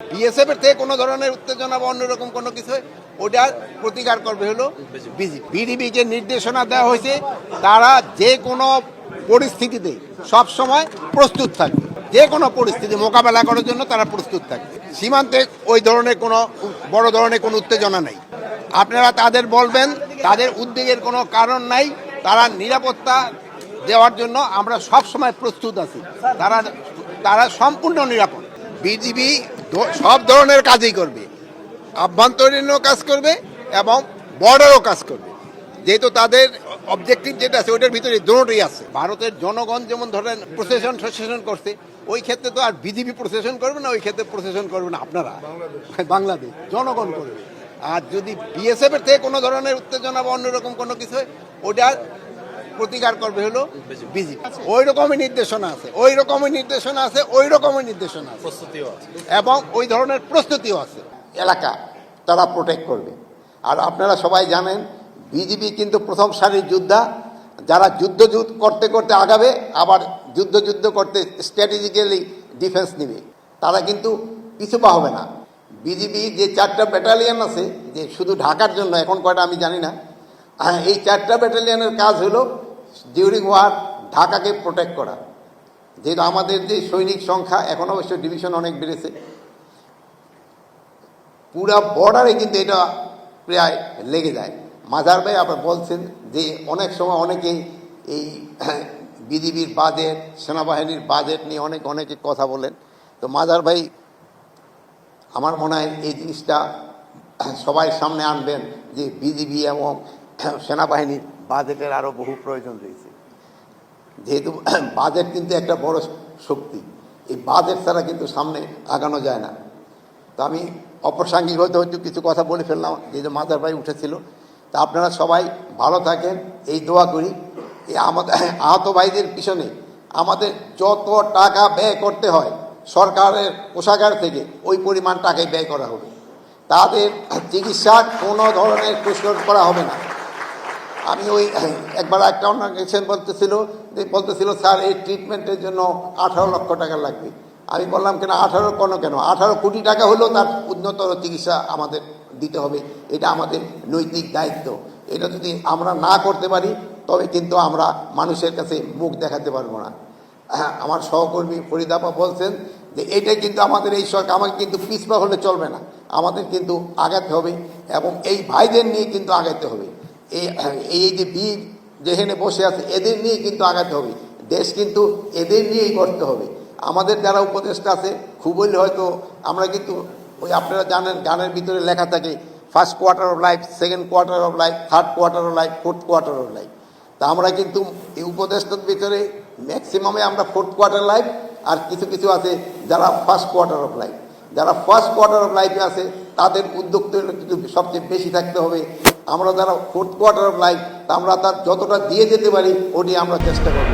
BSF এর থেকে কোনো ধরনের উত্তেজনা বা অন্যরকম কোনো কিছু ওটার প্রতিকার করবে হলো বিজিবিকে নির্দেশনা দেওয়া হয়েছে, তারা যে কোনো পরিস্থিতিতে সব সময় প্রস্তুত থাকবে, যে কোনো পরিস্থিতি মোকাবেলা করার জন্য তারা প্রস্তুত থাকবে। সীমান্তে ওই ধরনের কোনো বড় ধরনের কোনো উত্তেজনা নেই। আপনারা তাদের বলবেন, তাদের উদ্বেগের কোনো কারণ নাই, তারা নিরাপত্তা দেওয়ার জন্য আমরা সব সময় প্রস্তুত আছি। তারা সম্পূর্ণ নিরাপদ। বিজিবি সব ধরনের কাজই করবে, আভ্যন্তরীণও কাজ করবে এবং বর্ডারও কাজ করবে, যেহেতু তাদের অবজেক্টিভ যেটা আছে ওইটার ভিতরে দুটোই আছে। ভারতের জনগণ যেমন ধরেন প্রসেশন করছে, ওই ক্ষেত্রে তো আর বিজিবি প্রসেশন করবে না, ওই ক্ষেত্রে প্রসেশন করবে না আপনারা, বাংলাদেশ জনগণ করবে। আর যদি বিএসএফ এর থেকে কোনো ধরনের উত্তেজনা বা অন্যরকম কোনো কিছু ওটার প্রতিকার করবে হলো বিজিবি। ওই রকমই নির্দেশনা আছে, ওই রকমই নির্দেশনা আছে, ওই রকমই নির্দেশনা আছে, প্রস্তুতিও আছে এবং ওই ধরনের প্রস্তুতিও আছে। এলাকা তারা প্রোটেক্ট করবে। আর আপনারা সবাই জানেন বিজিবি কিন্তু প্রথম সারির যোদ্ধা, যারা যুদ্ধ করতে করতে আগাবে, আবার যুদ্ধ করতে স্ট্র্যাটেজিক্যালি ডিফেন্স নেবে, তারা কিন্তু পিছু পা হবে না। বিজিবি যে 4টা ব্যাটালিয়ন আছে, যে শুধু ঢাকার জন্য, এখন কয়টা আমি জানি না, এই 4টা ব্যাটালিয়নের কাজ হলো ডিউরিং ওয়ার ঢাকাকে প্রোটেক্ট করা। যেহেতু আমাদের যে সৈনিক সংখ্যা এখন অবশ্য ডিভিশন অনেক বেড়েছে, পুরা বর্ডারে কিন্তু এটা প্রায় লেগে যায়। মাজার ভাই আবার বলছেন যে অনেক সময় অনেকেই এই বিজিবির বাজেট, সেনাবাহিনীর বাজেট নিয়ে অনেকে কথা বলেন। তো মাজার ভাই আমার মনে হয় এই জিনিসটা সবাই সামনে আনবেন যে বিজিবি এবং সেনাবাহিনীর বাজেটের আরও বহু প্রয়োজন রয়েছে, যেহেতু বাজেট কিন্তু একটা বড় শক্তি। এই বাজেট ছাড়া কিন্তু সামনে আগানো যায় না। তো আমি অপ্রাসঙ্গিক হয়তো কিছু কথা বলে ফেললাম, যেহেতু মাজার ভাই উঠেছিল। তা আপনারা সবাই ভালো থাকেন, এই দোয়া করি। এই আমাদের আহত ভাইদের পিছনে আমাদের যত টাকা ব্যয় করতে হয় সরকারের কোষাগার থেকে, ওই পরিমাণ টাকাই ব্যয় করা হবে। তাদের চিকিৎসা কোনো ধরনের কুশল করা হবে না। আমি ওই একবার একটা অর্গানাইজেশন বলতেছিল স্যার এই ট্রিটমেন্টের জন্য 18 লক্ষ টাকা লাগবে। আমি বললাম কেন 18 কোটি টাকা হলেও তার উন্নতর চিকিৎসা আমাদের দিতে হবে। এটা আমাদের নৈতিক দায়িত্ব। এটা যদি আমরা না করতে পারি তবে কিন্তু আমরা মানুষের কাছে মুখ দেখাতে পারবো না। আমার সহকর্মী ফরিদাপা বলছেন যে এটাই কিন্তু আমাদের এই সরকার, আমাকে কিন্তু পিছপা হলে চলবে না, আমাদের কিন্তু আগাতে হবে এবং এই ভাইদের নিয়ে কিন্তু আগাতে হবে। এই যে বীর যেখানে বসে আছে এদের নিয়ে কিন্তু আগাতে হবে। দেশ কিন্তু এদের নিয়েই করতে হবে। আমাদের যারা উপদেষ্টা আছে খুব হইলে হয়তো আমরা কিন্তু ওই আপনারা জানেন গানের ভিতরে লেখা থাকে first quarter of life, second quarter of life, third quarter of life, fourth quarter of life. তা আমরা কিন্তু এই উপদেষ্টার ভিতরে ম্যাক্সিমামে আমরা ফোর্থ কোয়ার্টার লাইফ, আর কিছু আছে যারা ফার্স্ট কোয়ার্টার অফ লাইফ। যারা ফার্স্ট কোয়ার্টার অফ লাইফে আছে তাদের উদ্যোগ কিন্তু সবচেয়ে বেশি থাকতে হবে। আমরা যারা ফোর্থ কোয়ার্টার অফ লাইফ, আমরা তার যতটা দিয়ে যেতে পারি ওটি আমরা চেষ্টা করব।